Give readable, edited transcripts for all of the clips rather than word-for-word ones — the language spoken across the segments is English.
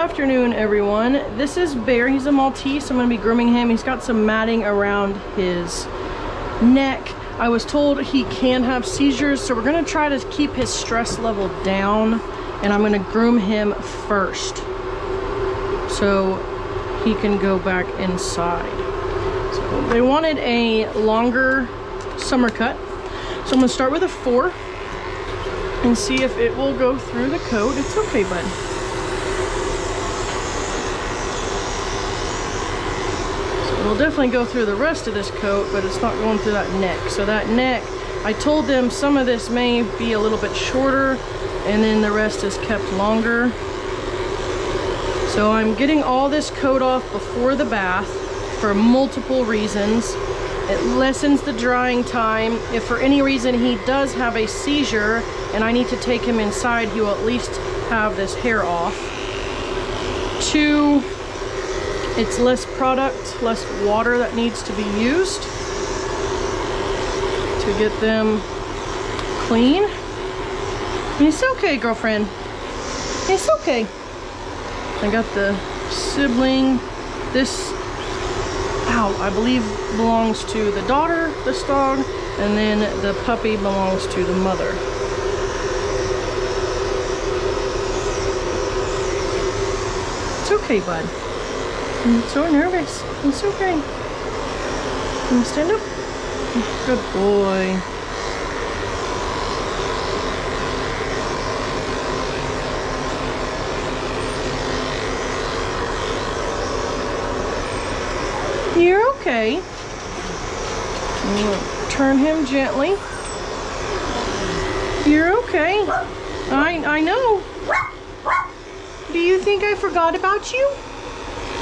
afternoon, everyone. This is Bear. He's a Maltese. I'm going to be grooming him. He's got some matting around his neck. I was told he can have seizures, so we're going to try to keep his stress level down, and I'm going to groom him first so he can go back inside. So they wanted a longer summer cut, so I'm going to start with a 4 and see if it will go through the coat. It's okay, bud. So it'll definitely go through the rest of this coat, but it's not going through that neck. So that neck, I told them some of this may be a little bit shorter and then the rest is kept longer. So I'm getting all this coat off before the bath for multiple reasons. It lessens the drying time. If for any reason he does have a seizure and I need to take him inside, he will at least have this hair off. 2, it's less product, less water that needs to be used to get them clean. It's okay, girlfriend. It's okay. I got the sibling. This, I believe belongs to the daughter, this dog, and then the puppy belongs to the mother. It's okay, bud. I'm so nervous. It's okay. Can you stand up? Good boy. You're okay. I'm gonna turn him gently. You're okay. I know. Do you think I forgot about you?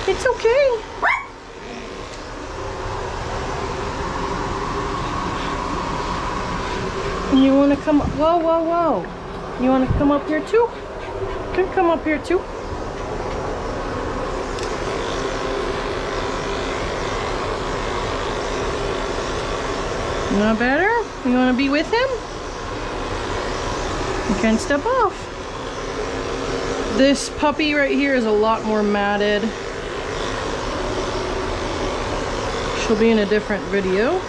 It's okay. You want to come? Whoa, whoa, whoa. You want to come up here too? Come up here too. Not better? You want to be with him? You can't step off. This puppy right here is a lot more matted. She'll be in a different video.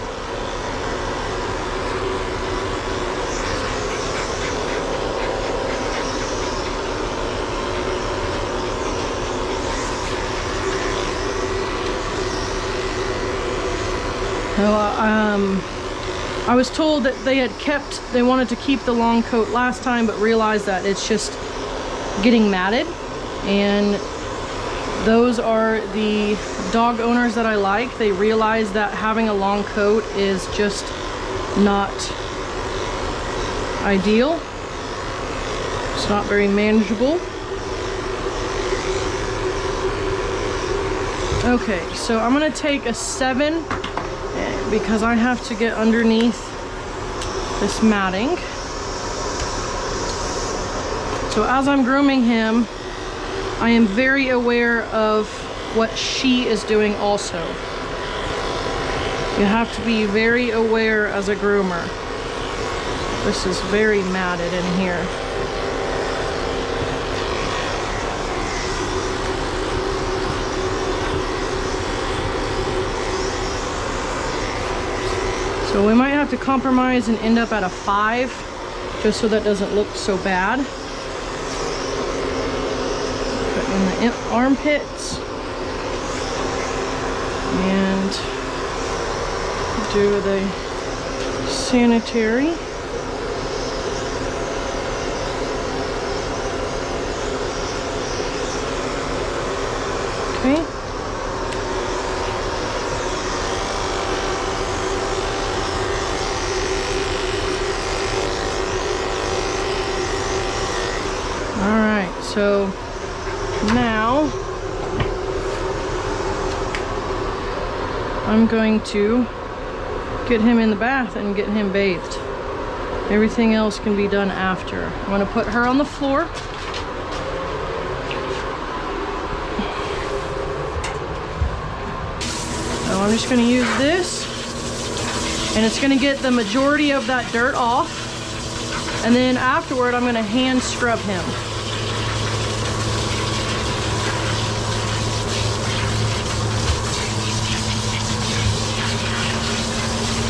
I was told that they wanted to keep the long coat last time, but realized that it's just getting matted. And those are the dog owners that I like. They realize that having a long coat is just not ideal. It's not very manageable. Okay, so I'm gonna take a 7 because I have to get underneath this matting. So as I'm grooming him, I am very aware of what she is doing also. You have to be very aware as a groomer. This is very matted in here. So we might have to compromise and end up at a 5, just so that doesn't look so bad. Put in the armpits and do the sanitary. Okay. So now I'm going to get him in the bath and get him bathed. Everything else can be done after. I'm going to put her on the floor. So I'm just going to use this, and it's going to get the majority of that dirt off. And then afterward, I'm going to hand scrub him.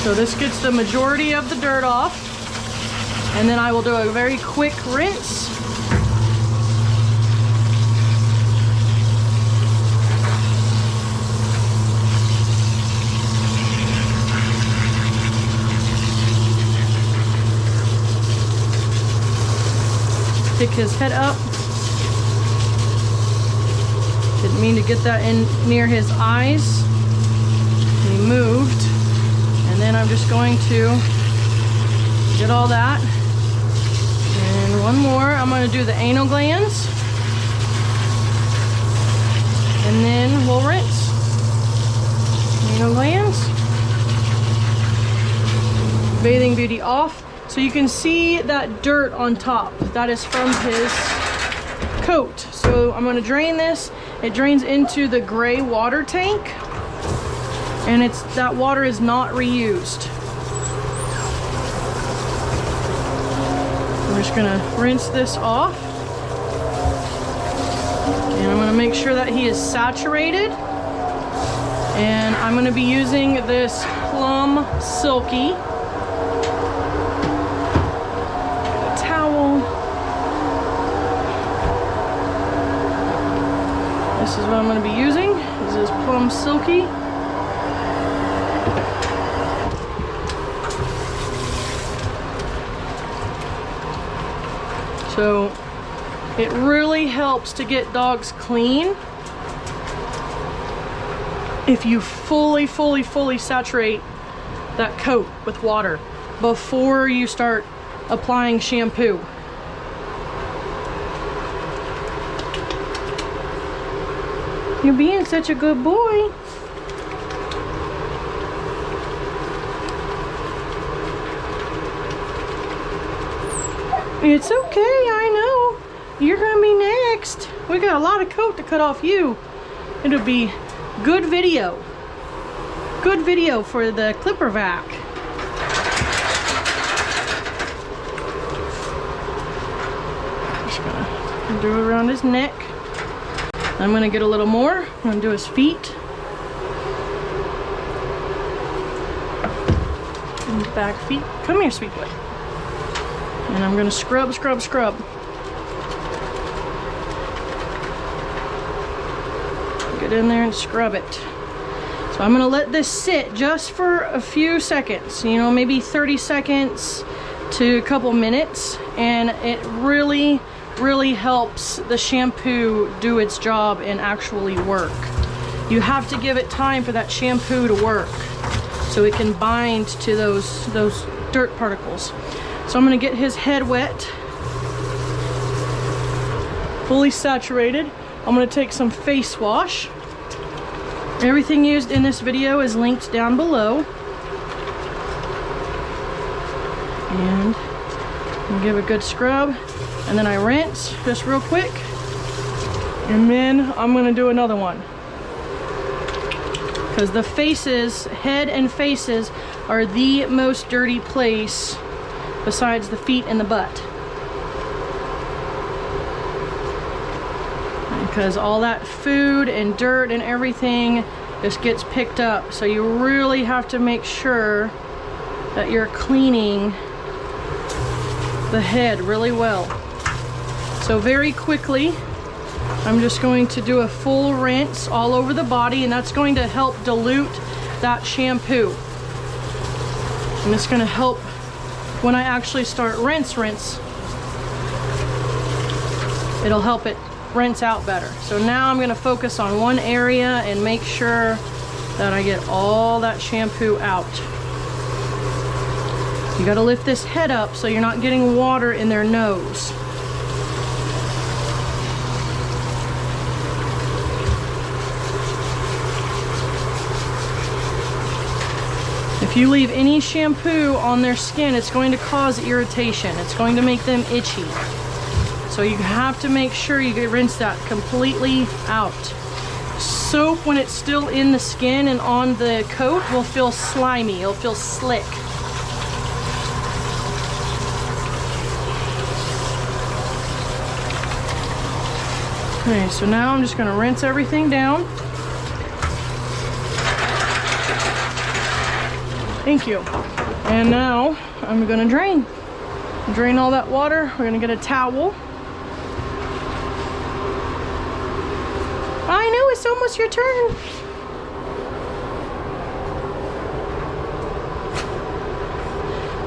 So this gets the majority of the dirt off, and then I will do a very quick rinse. Pick his head up. Didn't mean to get that in near his eyes. He moved. And then I'm just going to get all that. And one more. I'm going to do the anal glands. And then we'll rinse. Anal glands. Bathing Beauty off. So you can see that dirt on top. That is from his coat. So I'm going to drain this. It drains into the gray water tank, and that water is not reused. I'm just going to rinse this off, and I'm going to make sure that he is saturated. And I'm going to be using this Plum Silky towel. This is what I'm going to be using. This is Plum Silky. So it really helps to get dogs clean if you fully saturate that coat with water before you start applying shampoo. You're being such a good boy. It's okay, I know. You're gonna be next. We got a lot of coat to cut off you. It'll be good video. Good video for the clipper vac. Just gonna do it around his neck. I'm gonna get a little more. I'm gonna do his feet. And back feet. Come here, sweet boy. And I'm gonna scrub. Get in there and scrub it. So I'm gonna let this sit just for a few seconds, you know, maybe 30 seconds to a couple minutes, and it really helps the shampoo do its job and actually work. You have to give it time for that shampoo to work so it can bind to those dirt particles. So I'm gonna get his head wet, fully saturated. I'm gonna take some face wash. Everything used in this video is linked down below. And I'll give a good scrub. And then I rinse just real quick, and then I'm gonna do another one, because the faces, head and faces, are the most dirty place besides the feet and the butt, because all that food and dirt and everything just gets picked up. So you really have to make sure that you're cleaning the head really well. So very quickly, I'm just going to do a full rinse all over the body, and that's going to help dilute that shampoo. And it's going to help when I actually start rinse. It'll help it rinse out better. So now I'm going to focus on one area and make sure that I get all that shampoo out. You got to lift this head up so you're not getting water in their nose. If you leave any shampoo on their skin, it's going to cause irritation. It's going to make them itchy. So you have to make sure you rinse that completely out. Soap, when it's still in the skin and on the coat, will feel slimy. It'll feel slick. Okay, so now I'm just going to rinse everything down. Thank you. And now I'm gonna drain all that water. We're gonna get a towel. I know, it's almost your turn.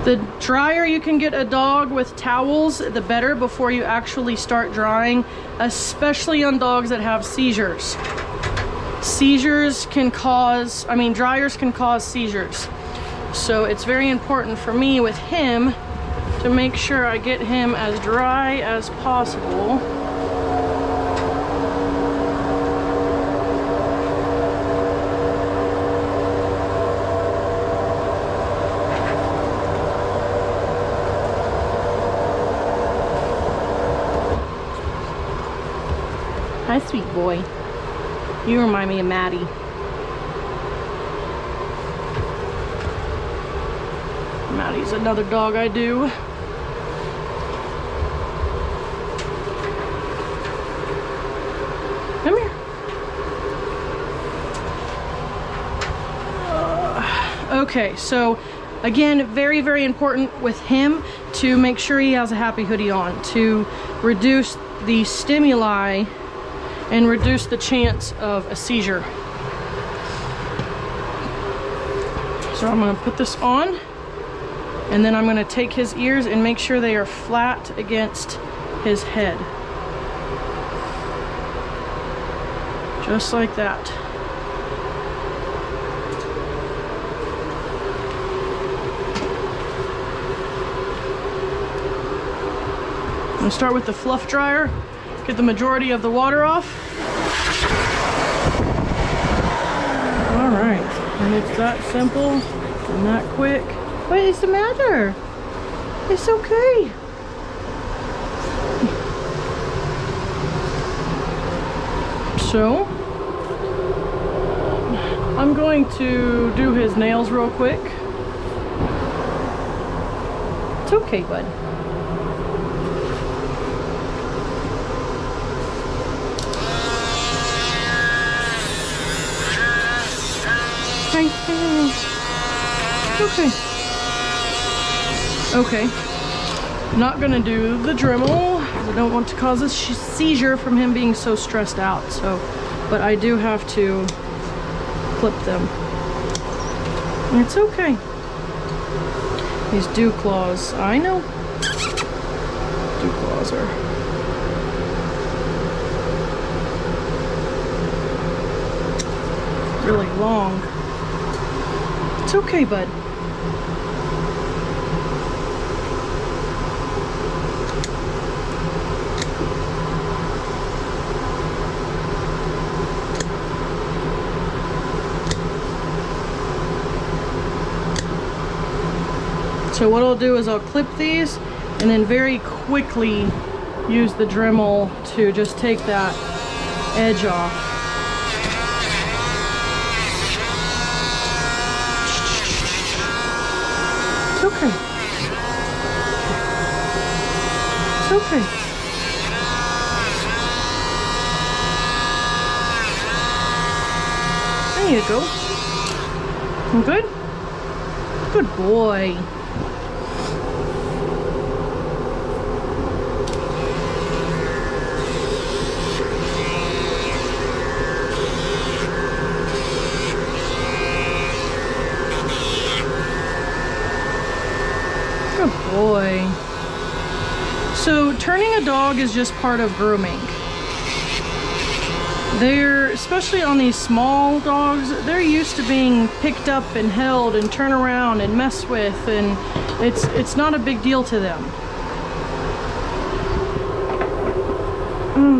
The drier you can get a dog with towels, the better before you actually start drying, especially on dogs that have seizures. Seizures can cause, dryers can cause seizures. So it's very important for me with him to make sure I get him as dry as possible. Hi, sweet boy. You remind me of Maddie. Maddie's another dog I do. Come here. Okay, so again, very, very important with him to make sure he has a happy hoodie on to reduce the stimuli and reduce the chance of a seizure. So I'm gonna put this on, and then I'm gonna take his ears and make sure they are flat against his head. Just like that. I'm gonna start with the fluff dryer. Get the majority of the water off. All right, and it's that simple and that quick. What is the matter? It's okay. So, I'm going to do his nails real quick. It's okay, bud. Okay. Okay. Not gonna do the Dremel because I don't want to cause a seizure from him being so stressed out. So, but I do have to clip them. It's okay. These dew claws, I know. Dew claws are really long. It's okay, bud. So what I'll do is I'll clip these and then very quickly use the Dremel to just take that edge off. It's okay. It's okay. There you go. You good? Good boy. Good boy. So turning a dog is just part of grooming. They're, especially on these small dogs, they're used to being picked up and held and turn around and mess with, and it's not a big deal to them.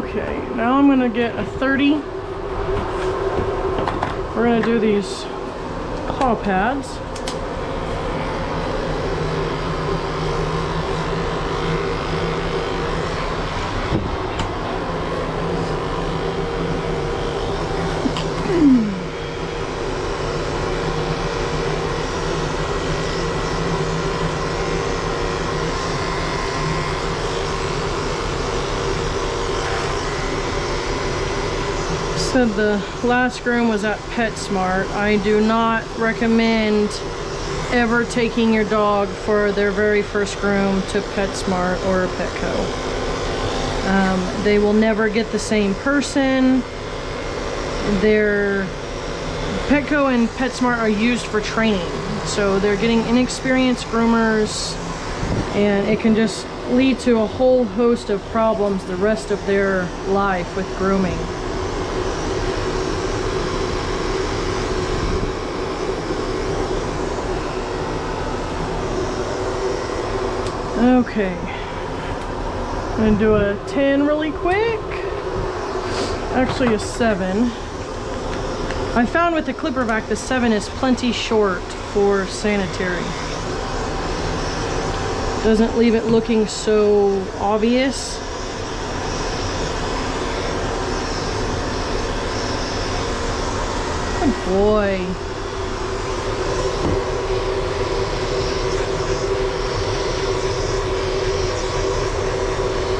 Okay, now I'm gonna get a 30. We're gonna do these paw pads. The last groom was at PetSmart. I do not recommend ever taking your dog for their very first groom to PetSmart or Petco. They will never get the same person. Petco and PetSmart are used for training, so they're getting inexperienced groomers, and it can just lead to a whole host of problems the rest of their life with grooming. Okay, I'm gonna do a 10 really quick, actually a 7. I found with the clipper vac the 7 is plenty short for sanitary. Doesn't leave it looking so obvious. Good boy.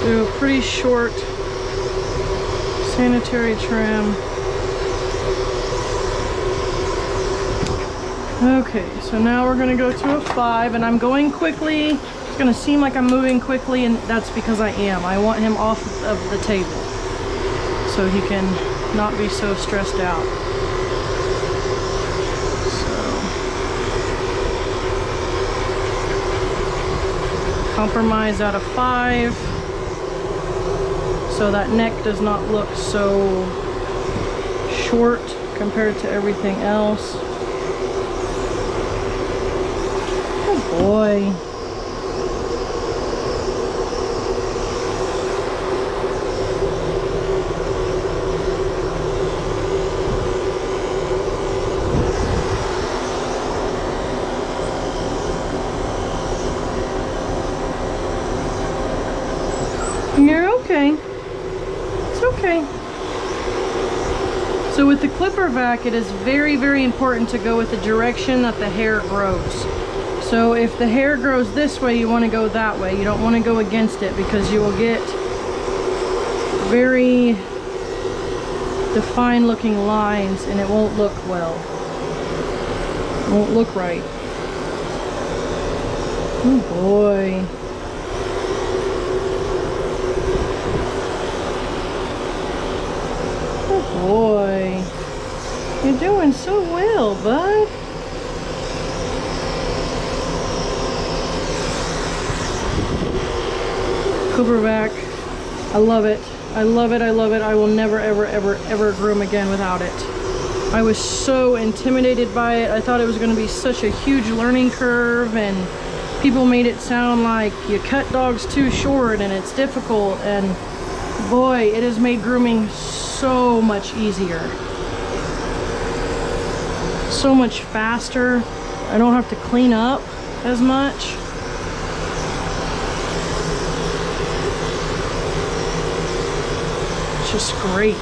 Do a pretty short sanitary trim. Okay, so now we're gonna go to a 5, and I'm going quickly. It's gonna seem like I'm moving quickly, and that's because I am. I want him off of the table so he can not be so stressed out. So, compromise out of 5. So that neck does not look so short compared to everything else. Good boy. You're okay. Okay. So with the clipper vac, it is very, very important to go with the direction that the hair grows. So if the hair grows this way, you want to go that way. You don't want to go against it, because you will get very defined looking lines and it won't look well. It won't look right. Oh boy. Boy, you're doing so well, bud. Clipper vac, I love it. I love it, I love it. I will never, ever, ever, ever groom again without it. I was so intimidated by it. I thought it was going to be such a huge learning curve, and people made it sound like you cut dogs too short and it's difficult, and boy, it has made grooming so much easier, so much faster. I don't have to clean up as much. It's just great.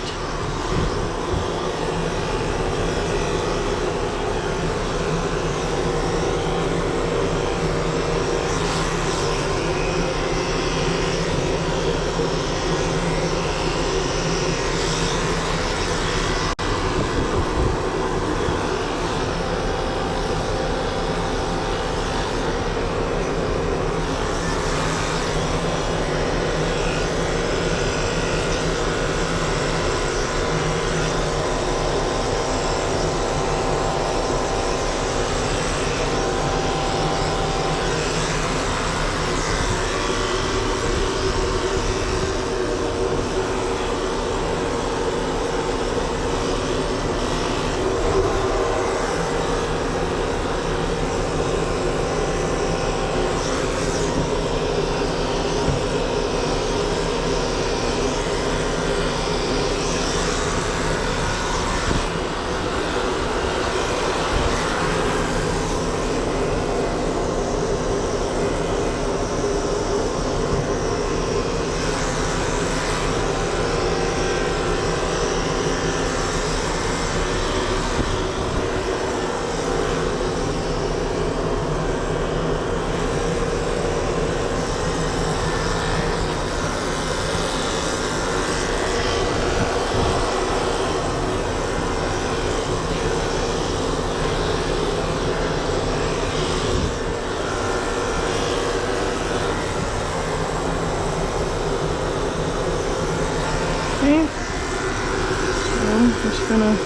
Just gonna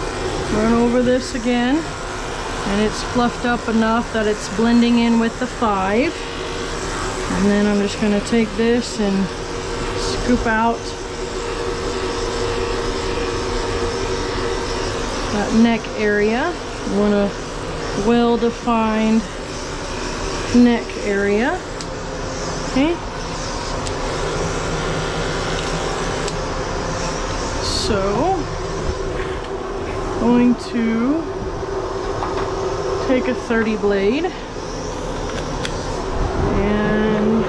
run over this again, and it's fluffed up enough that it's blending in with the 5. And then I'm just gonna take this and scoop out that neck area. You want a well-defined neck area. Okay. So, going to take a 30 blade and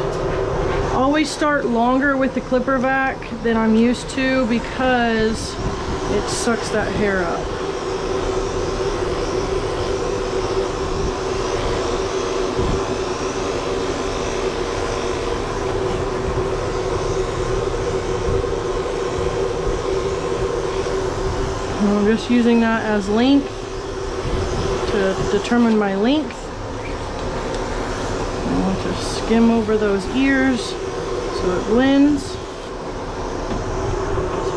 always start longer with the clipper vac than I'm used to because it sucks that hair up. I'm just using that as length to determine my length. I want to skim over those ears so it blends. So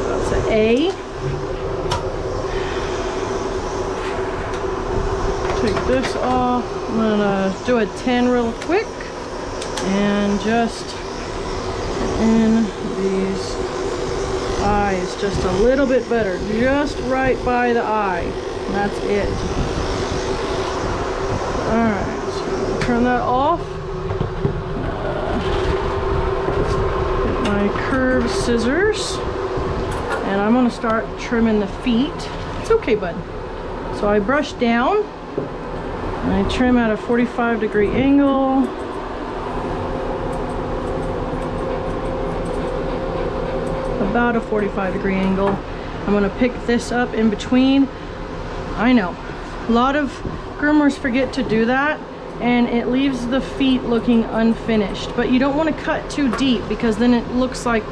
that's an A. Take this off. I'm gonna do a 10 real quick and just put in these eyes just a little bit better, just right by the eye, and that's it. Alright, so turn that off. Get my curved scissors, and I'm going to start trimming the feet. It's okay, bud. So I brush down, and I trim at a 45-degree angle. About a 45-degree angle. I'm going to pick this up in between. I know, a lot of groomers forget to do that, and it leaves the feet looking unfinished. But you don't want to cut too deep because then it looks like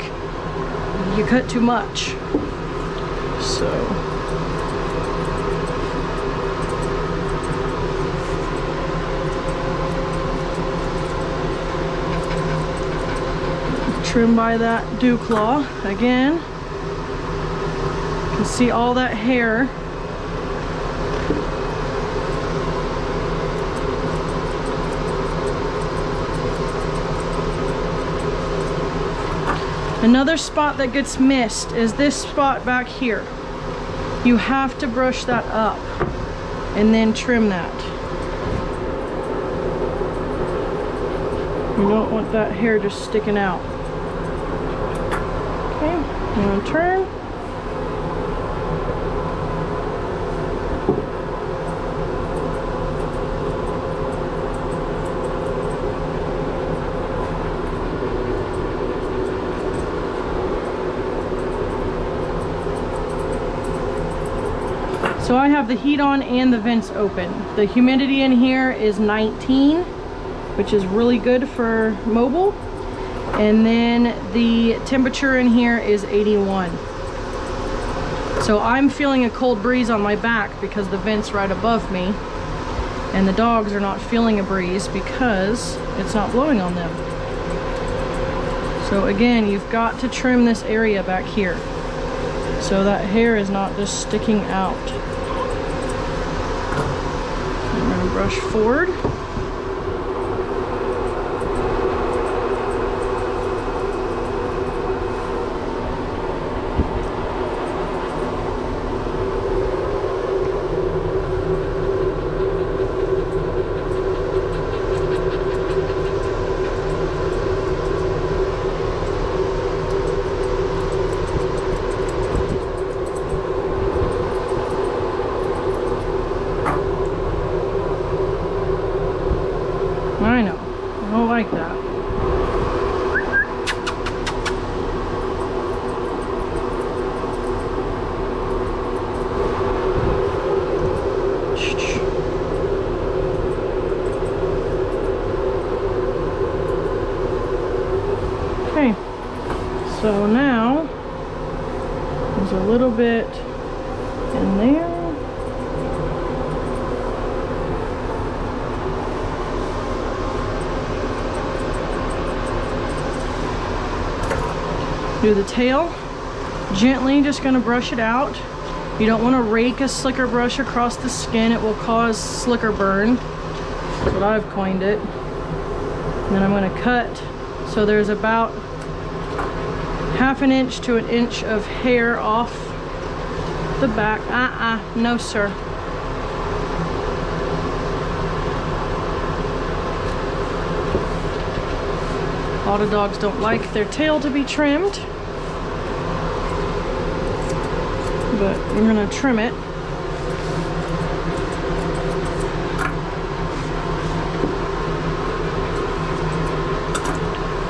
you cut too much. So trim by that dew claw again. You can see all that hair. Another spot that gets missed is this spot back here. You have to brush that up and then trim that. You don't want that hair just sticking out. Okay, I'm going to turn. So I have the heat on and the vents open. The humidity in here is 19, which is really good for mobile. And then the temperature in here is 81. So I'm feeling a cold breeze on my back because the vent's right above me. And the dogs are not feeling a breeze because it's not blowing on them. So again, you've got to trim this area back here so that hair is not just sticking out. I'm going to brush forward. I know, I don't like that. Okay, so now there's a little bit in there. Do the tail, gently just gonna brush it out. You don't want to rake a slicker brush across the skin. It will cause slicker burn. That's what I've coined it. And then I'm going to cut. So there's about 1/2 inch to 1 inch of hair off the back. No sir. A lot of dogs don't like their tail to be trimmed, but we're gonna trim it.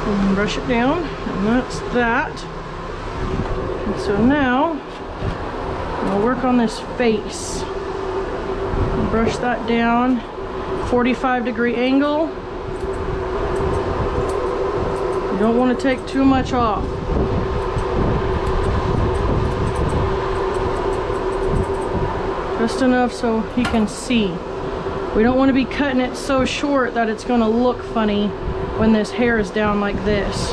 And brush it down, and that's that. And so now I'll work on this face. Brush that down, 45-degree angle. You don't want to take too much off. Just enough so he can see. We don't want to be cutting it so short that it's going to look funny when this hair is down like this.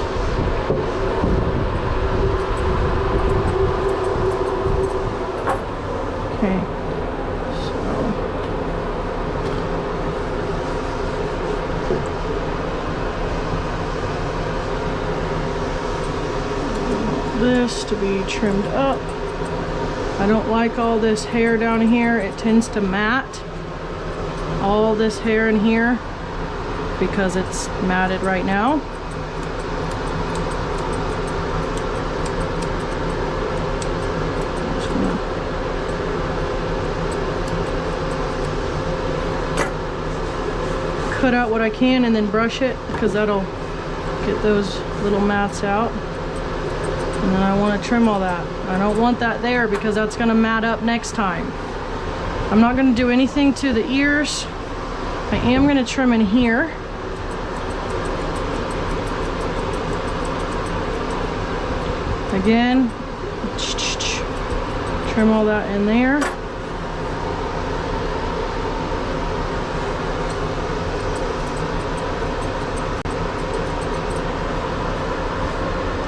Okay, so this to be trimmed up. I don't like all this hair down here. It tends to mat. All this hair in here because it's matted right now. Just gonna cut out what I can and then brush it because that'll get those little mats out. And then I want to trim all that. I don't want that there because that's going to mat up next time. I'm not going to do anything to the ears. I am going to trim in here. Again, trim all that in there.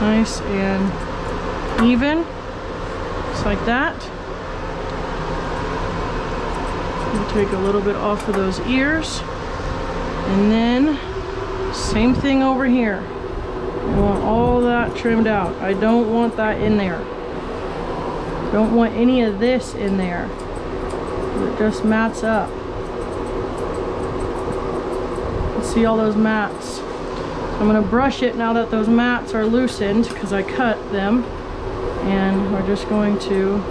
Nice and even, just like that. We'll take a little bit off of those ears, and then same thing over here. I want all that trimmed out. I don't want that in there. Don't want any of this in there. It just mats up. See all those mats. I'm going to brush it now that those mats are loosened because I cut them, and we're just going to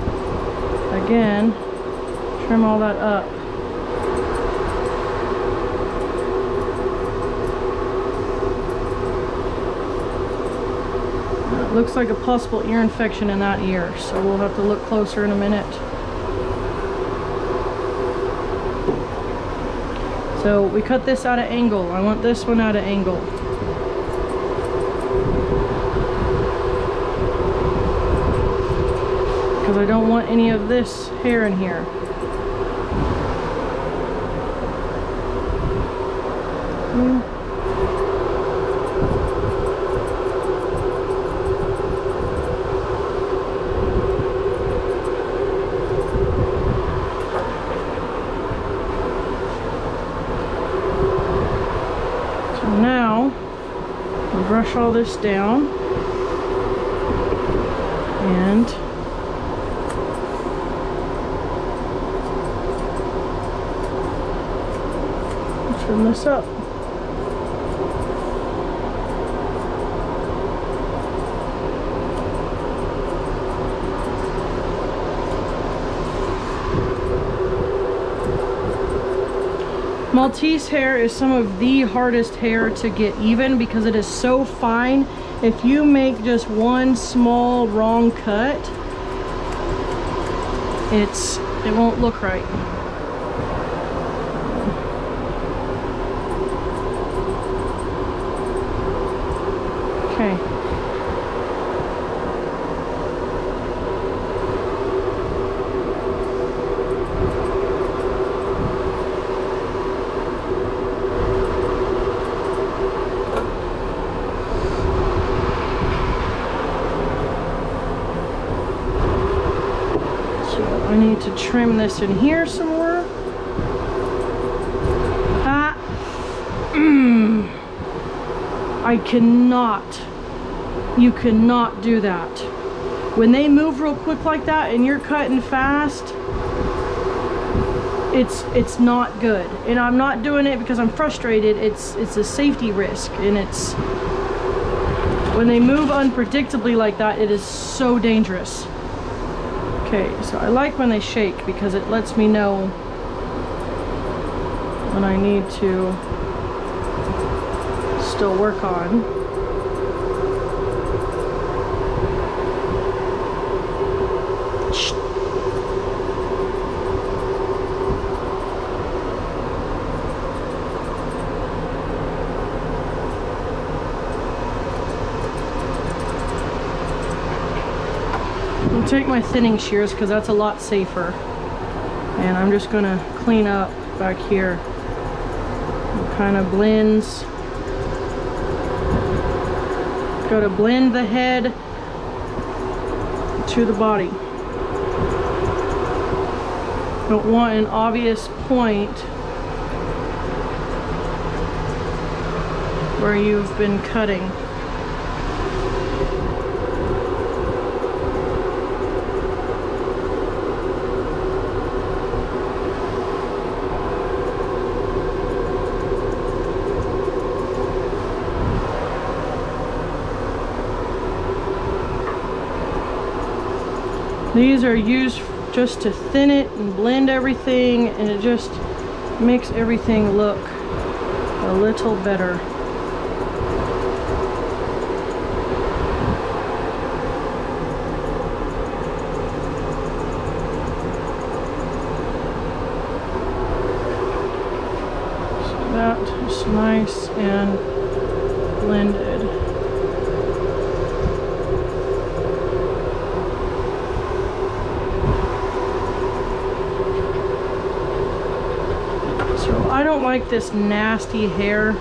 again trim all that up. It looks like a possible ear infection in that ear, so we'll have to look closer in a minute. So we cut this at an angle. I want this one at an angle. Because I don't want any of this hair in here. So now I'll brush all this down and trim this up. Maltese hair is some of the hardest hair to get even because it is so fine. If you make just one small wrong cut, it won't look right. Okay. So I need to trim this in here some more. Ah. I cannot. You cannot do that. When they move real quick like that and you're cutting fast, it's not good. And I'm not doing it because I'm frustrated. It's a safety risk, and it's when they move unpredictably like that, it is so dangerous. Okay, so I like when they shake because it lets me know when I need to still work on. I'll take my thinning shears because that's a lot safer. And I'm just gonna clean up back here. It kind of blends. Got to blend the head to the body. Don't want an obvious point where you've been cutting. These are used just to thin it and blend everything, and it just makes everything look a little better. So that is nice and blended. I don't like this nasty hair.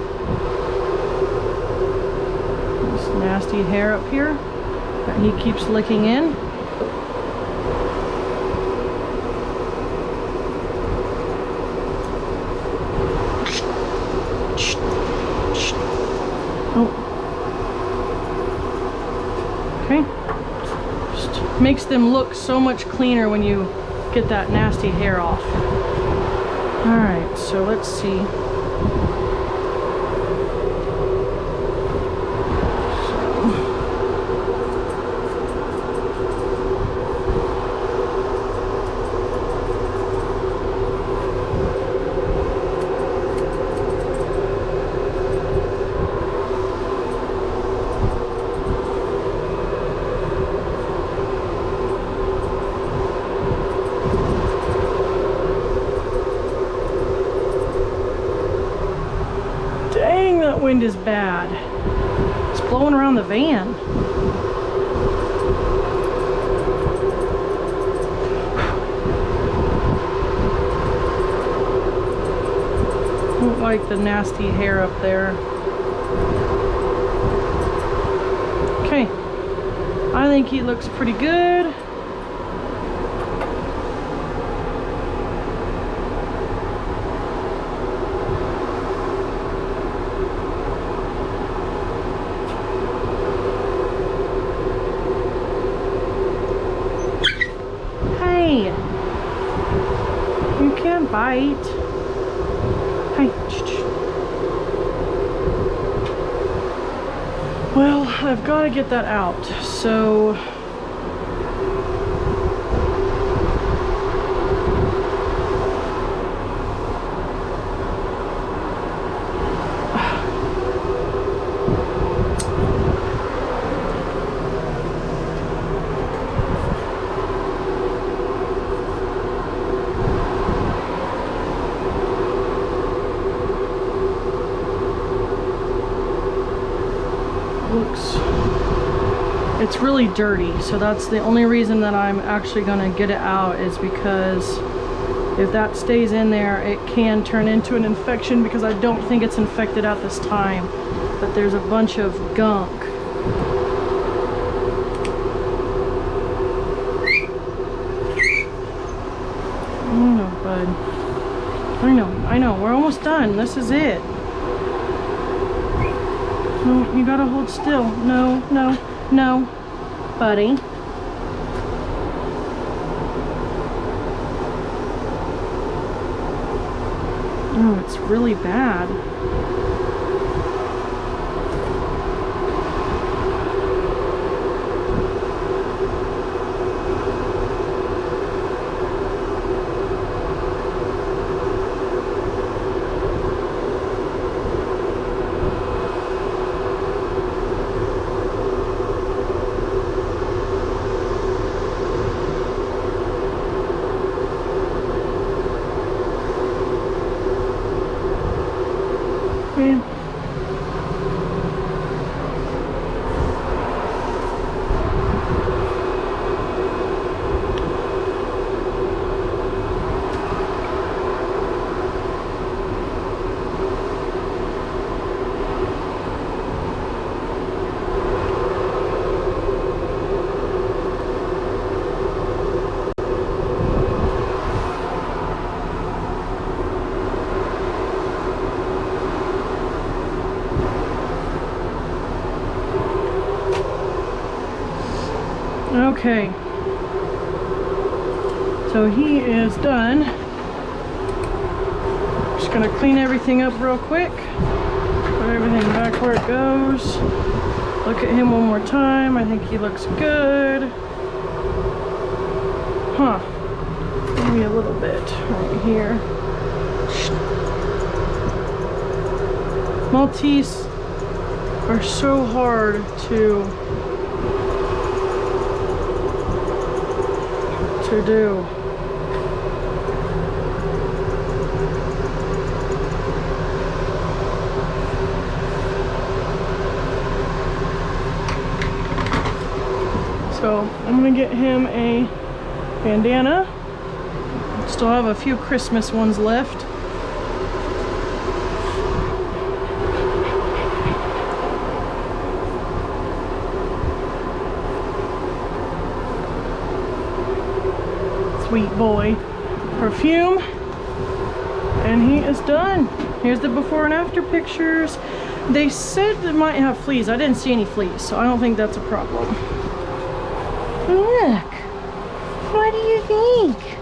This nasty hair up here that he keeps licking in. Oh. Okay. Just makes them look so much cleaner when you get that nasty hair off. Alright, so let's see. That wind is bad. It's blowing around the van. Don't like the nasty hair up there. Okay, I think he looks pretty good. You can't bite. Hi. Well, I've got to get that out. So it's really dirty, so that's the only reason that I'm actually gonna get it out, is because if that stays in there, it can turn into an infection, because I don't think it's infected at this time, but there's a bunch of gunk. bud. I know, we're almost done. This is it. No, you gotta hold still. No, no, no, buddy. Oh, it's really bad. Yeah. Okay, so he is done. Just gonna clean everything up real quick, put everything back where it goes. Look at him one more time. I think he looks good. Huh, maybe a little bit right here. Maltese are so hard to do. So I'm gonna get him a bandana. Still have a few Christmas ones left. Sweet boy. Perfume, and he is done. Here's the before and after pictures. They said they might have fleas. I didn't see any fleas, so I don't think that's a problem. Look, what do you think?